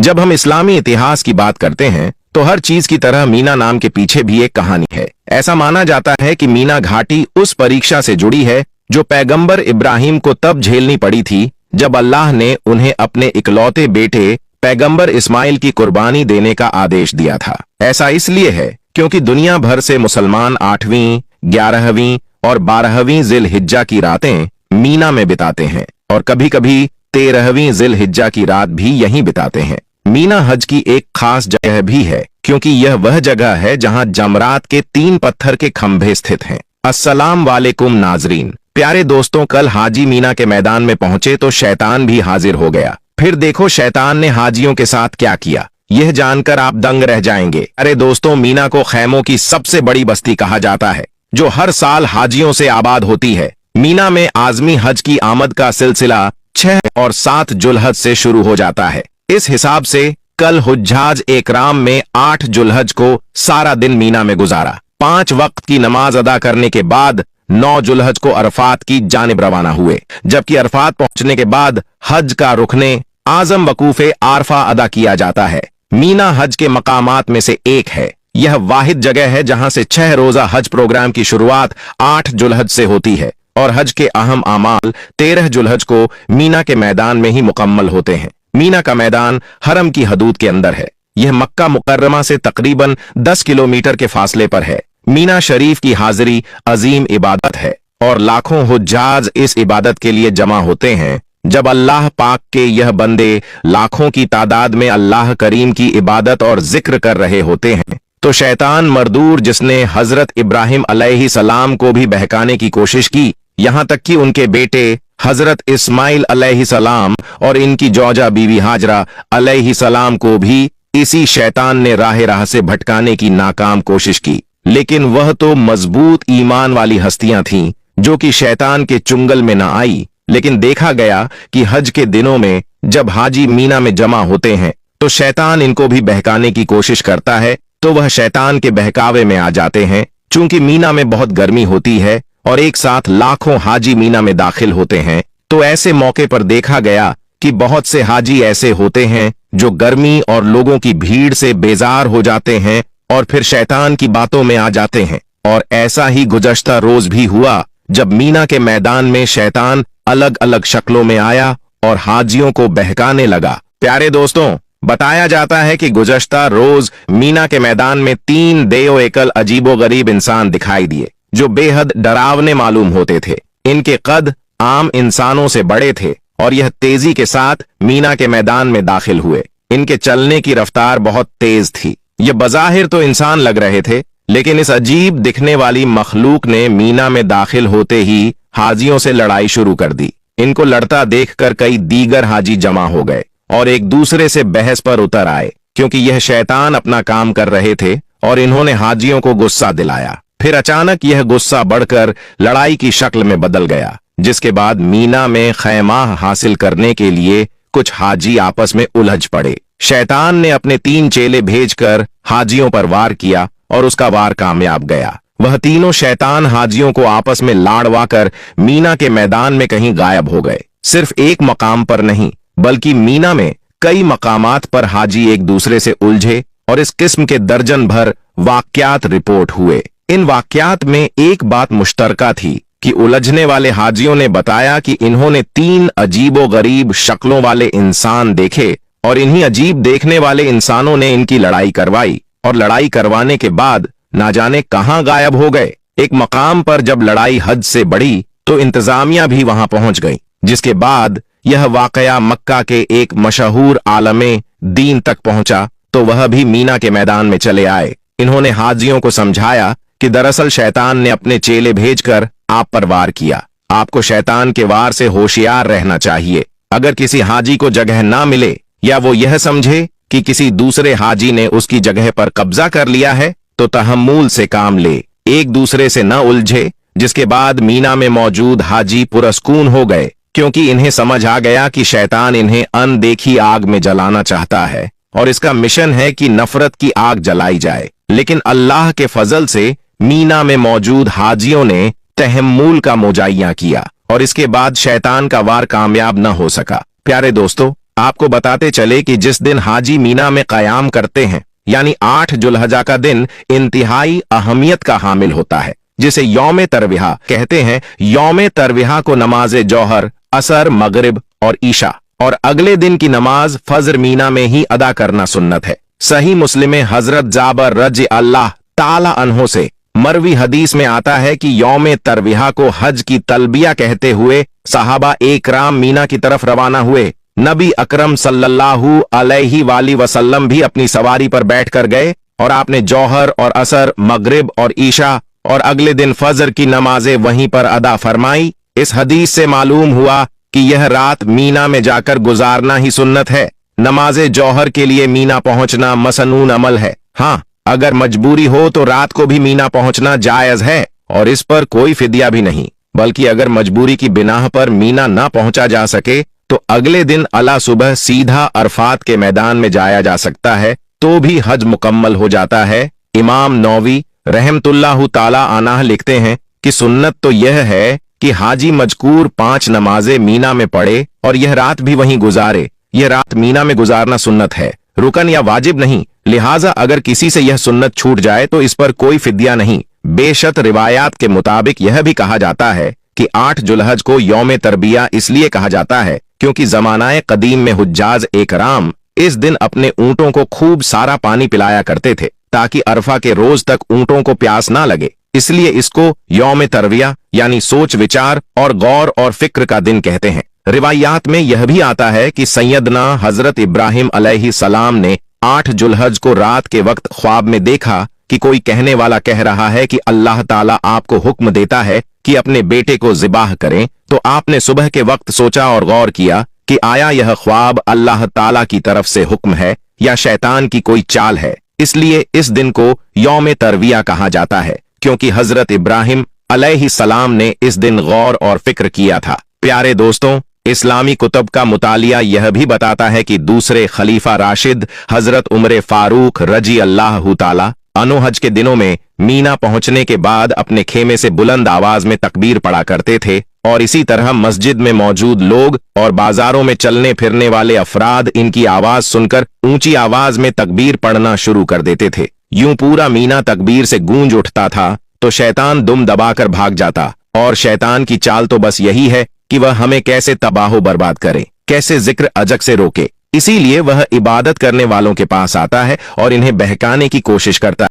जब हम इस्लामी इतिहास की बात करते हैं तो हर चीज की तरह मीना नाम के पीछे भी एक कहानी है। ऐसा माना जाता है कि मीना घाटी उस परीक्षा से जुड़ी है जो पैगंबर इब्राहिम को तब झेलनी पड़ी थी जब अल्लाह ने उन्हें अपने इकलौते बेटे पैगंबर इस्माइल की कुर्बानी देने का आदेश दिया था। ऐसा इसलिए है क्योंकि दुनिया भर से मुसलमान 8वीं, 11वीं और 12वीं जिल हिज्जा की रातें मीना में बिताते हैं और कभी कभी 13वीं जिल हिज्जा की रात भी यहीं बिताते हैं। मीना हज की एक खास जगह भी है क्योंकि यह वह जगह है जहां जमरात के 3 पत्थर के खंभे स्थित हैं। अस्सलाम वालेकुम नाजरीन, प्यारे दोस्तों, कल हाजी मीना के मैदान में पहुंचे तो शैतान भी हाजिर हो गया। फिर देखो शैतान ने हाजियों के साथ क्या किया, यह जानकर आप दंग रह जाएंगे। अरे दोस्तों, मीना को खैमों की सबसे बड़ी बस्ती कहा जाता है जो हर साल हाजियों से आबाद होती है। मीना में आज़मी हज की आमद का सिलसिला 6 और 7 जुलहज से शुरू हो जाता है। इस हिसाब से कल हुज्जाज एकराम में 8 जुलहज को सारा दिन मीना में गुजारा। 5 वक्त की नमाज अदा करने के बाद 9 जुलहज को अरफात की जानिब रवाना हुए, जबकि अरफात पहुंचने के बाद हज का रुकने आजम वकूफे आरफा अदा किया जाता है। मीना हज के मकामात में से एक है। यह वाहिद जगह है जहां से 6 रोजा हज प्रोग्राम की शुरुआत 8 जुलहज से होती है और हज के अहम अमाल 13 जुलहज को मीना के मैदान में ही मुकम्मल होते हैं। मीना का मैदान हरम की हदूद के अंदर है। यह मक्का मुकर्रमा से तकरीबन 10 किलोमीटर के फासले पर है। मीना शरीफ की हाजिरी अजीम इबादत है और लाखों हुज्जाज इस इबादत के लिए जमा होते हैं। जब अल्लाह पाक के यह बंदे लाखों की तादाद में अल्लाह करीम की इबादत और जिक्र कर रहे होते हैं तो शैतान मरदूर, जिसने हजरत इब्राहिम अलैहिस्सलाम को भी बहकाने की कोशिश की, यहां तक कि उनके बेटे हजरत इस्माइल अलैहिस्सलाम और इनकी जौजा बीवी हाजरा अलैहिस्सलाम को भी इसी शैतान ने राह से भटकाने की नाकाम कोशिश की। लेकिन वह तो मजबूत ईमान वाली हस्तियां थीं जो कि शैतान के चुंगल में न आई। लेकिन देखा गया कि हज के दिनों में जब हाजी मीना में जमा होते हैं तो शैतान इनको भी बहकाने की कोशिश करता है, तो वह शैतान के बहकावे में आ जाते हैं। चूंकि मीना में बहुत गर्मी होती है और एक साथ लाखों हाजी मीना में दाखिल होते हैं, तो ऐसे मौके पर देखा गया कि बहुत से हाजी ऐसे होते हैं जो गर्मी और लोगों की भीड़ से बेजार हो जाते हैं और फिर शैतान की बातों में आ जाते हैं। और ऐसा ही गुज़श्ता रोज भी हुआ जब मीना के मैदान में शैतान अलग अलग शक्लों में आया और हाजियों को बहकाने लगा। प्यारे दोस्तों, बताया जाता है कि गुज़श्ता रोज मीना के मैदान में 3 देओ एकल अजीबो गरीब इंसान दिखाई दिए जो बेहद डरावने मालूम होते थे। इनके कद आम इंसानों से बड़े थे और यह तेजी के साथ मीना के मैदान में दाखिल हुए। इनके चलने की रफ्तार बहुत तेज थी। ये बज़ाहिर तो इंसान लग रहे थे, लेकिन इस अजीब दिखने वाली मखलूक ने मीना में दाखिल होते ही हाजियों से लड़ाई शुरू कर दी। इनको लड़ता देखकर कई दीगर हाजी जमा हो गए और एक दूसरे से बहस पर उतर आए, क्योंकि यह शैतान अपना काम कर रहे थे और इन्होंने हाजियों को गुस्सा दिलाया। फिर अचानक यह गुस्सा बढ़कर लड़ाई की शक्ल में बदल गया, जिसके बाद मीना में खैमा हासिल करने के लिए कुछ हाजी आपस में उलझ पड़े। शैतान ने अपने 3 चेले भेजकर हाजियों पर वार किया और उसका वार कामयाब गया। वह तीनों शैतान हाजियों को आपस में लाड़वाकर मीना के मैदान में कहीं गायब हो गए। सिर्फ एक मकाम पर नहीं, बल्कि मीना में कई मकामात पर हाजी एक दूसरे से उलझे और इस किस्म के दर्जन भर वाकयात रिपोर्ट हुए। इन वाकयात में एक बात मुश्तरका थी कि उलझने वाले हाजियों ने बताया कि इन्होंने 3 अजीबो गरीब शक्लों वाले इंसान देखे और इन्हीं अजीब देखने वाले इंसानों ने इनकी लड़ाई करवाई और लड़ाई करवाने के बाद ना जाने कहां गायब हो गए। एक मकाम पर जब लड़ाई हद से बढ़ी तो इंतजामिया भी वहां पहुंच गई, जिसके बाद यह वाकया मक्का के एक मशहूर आलमे दीन तक पहुंचा तो वह भी मीना के मैदान में चले आए। इन्होंने हाजियों को समझाया कि दरअसल शैतान ने अपने चेले भेजकर आप पर वार किया। आपको शैतान के वार से होशियार रहना चाहिए। अगर किसी हाजी को जगह ना मिले या वो यह समझे कि किसी दूसरे हाजी ने उसकी जगह पर कब्जा कर लिया है तो तहम्मुल से काम ले, एक दूसरे से न उलझे। जिसके बाद मीना में मौजूद हाजी पुरस्कून हो गए, क्योंकि इन्हें समझ आ गया कि शैतान इन्हें अनदेखी आग में जलाना चाहता है और इसका मिशन है कि नफरत की आग जलाई जाए। लेकिन अल्लाह के फजल से मीना में मौजूद हाजियों ने तहम्मुल का मुजाहिया किया और इसके बाद शैतान का वार कामयाब न हो सका। प्यारे दोस्तों, आपको बताते चले कि जिस दिन हाजी मीना में कयाम करते हैं, यानी 8 जुल्हजा का दिन इंतहाई अहमियत का हामिल होता है, जिसे यौम तरविहा कहते हैं। यौम तरविहा को नमाज जौहर, असर, मगरिब और ईशा और अगले दिन की नमाज फजर मीना में ही अदा करना सुन्नत है। सही मुस्लिम में हजरत जाबर रज़ी अल्लाह ताला अन्हो से मरवी हदीस में आता है कि यौम तरविहा को हज की तलबिया कहते हुए सहाबा एकराम मीना की तरफ रवाना हुए। नबी अकरम सल्लल्लाहु अलैहि वसल्लम भी अपनी सवारी पर बैठकर गए और आपने जौहर और असर, मगरिब और ईशा और अगले दिन फजर की नमाजें वहीं पर अदा फरमाई। इस हदीस से मालूम हुआ कि यह रात मीना में जाकर गुजारना ही सुन्नत है। नमाजे जौहर के लिए मीना पहुंचना मसनून अमल है। हाँ, अगर मजबूरी हो तो रात को भी मीना पहुंचना जायज है और इस पर कोई फिदिया भी नहीं, बल्कि अगर मजबूरी की बिनाह पर मीना ना पहुंचा जा सके तो अगले दिन अला सुबह सीधा अरफात के मैदान में जाया जा सकता है, तो भी हज मुकम्मल हो जाता है। इमाम नौवी रहमतुल्लाहु ताला अनाह लिखते हैं कि सुन्नत तो यह है कि हाजी मजकूर 5 नमाजें मीना में पढ़े और यह रात भी वहीं गुजारे। यह रात मीना में गुजारना सुन्नत है, रुकन या वाजिब नहीं। लिहाजा अगर किसी से यह सुन्नत छूट जाए तो इस पर कोई फिदिया नहीं। बेशक रिवायात के मुताबिक यह भी कहा जाता है कि 8 जुल्हज को यौम तरबिया इसलिए कहा जाता है क्योंकि जमानाए कदीम में हुज्जाज एकराम इस दिन अपने ऊंटों को खूब सारा पानी पिलाया करते थे ताकि अरफा के रोज तक ऊंटों को प्यास ना लगे। इसलिए इसको यौम तरविया यानी सोच विचार और गौर और फिक्र का दिन कहते हैं। रिवायात में यह भी आता है कि सैयदना हजरत इब्राहिम अलैहिस्सलाम ने 8 जुल्हज को रात के वक्त ख्वाब में देखा कि कोई कहने वाला कह रहा है कि अल्लाह ताला आपको हुक्म देता है कि अपने बेटे को ज़िबाह करें। तो आपने सुबह के वक्त सोचा और गौर किया कि आया यह ख्वाब अल्लाह ताला की तरफ से हुक्म है या शैतान की कोई चाल है। इसलिए इस दिन को यौम तरविया कहा जाता है क्योंकि हजरत इब्राहिम अलैहिस्सलाम ने इस दिन गौर और फिक्र किया था। प्यारे दोस्तों, इस्लामी कुतुब का मुतालिया यह भी बताता है कि दूसरे खलीफा राशिद हजरत उमर फारूक रजी अल्लाह ताला अन्हु हज के दिनों में मीना पहुंचने के बाद अपने खेमे से बुलंद आवाज में तकबीर पढ़ा करते थे और इसी तरह मस्जिद में मौजूद लोग और बाजारों में चलने फिरने वाले अफराद इनकी आवाज सुनकर ऊंची आवाज में तकबीर पढ़ना शुरू कर देते थे। यूं पूरा मीना तकबीर से गूंज उठता था तो शैतान दुम दबाकर भाग जाता। और शैतान की चाल तो बस यही है कि वह हमें कैसे तबाह बर्बाद करे, कैसे जिक्र अजक से रोके। इसीलिए वह इबादत करने वालों के पास आता है और इन्हें बहकाने की कोशिश करता है।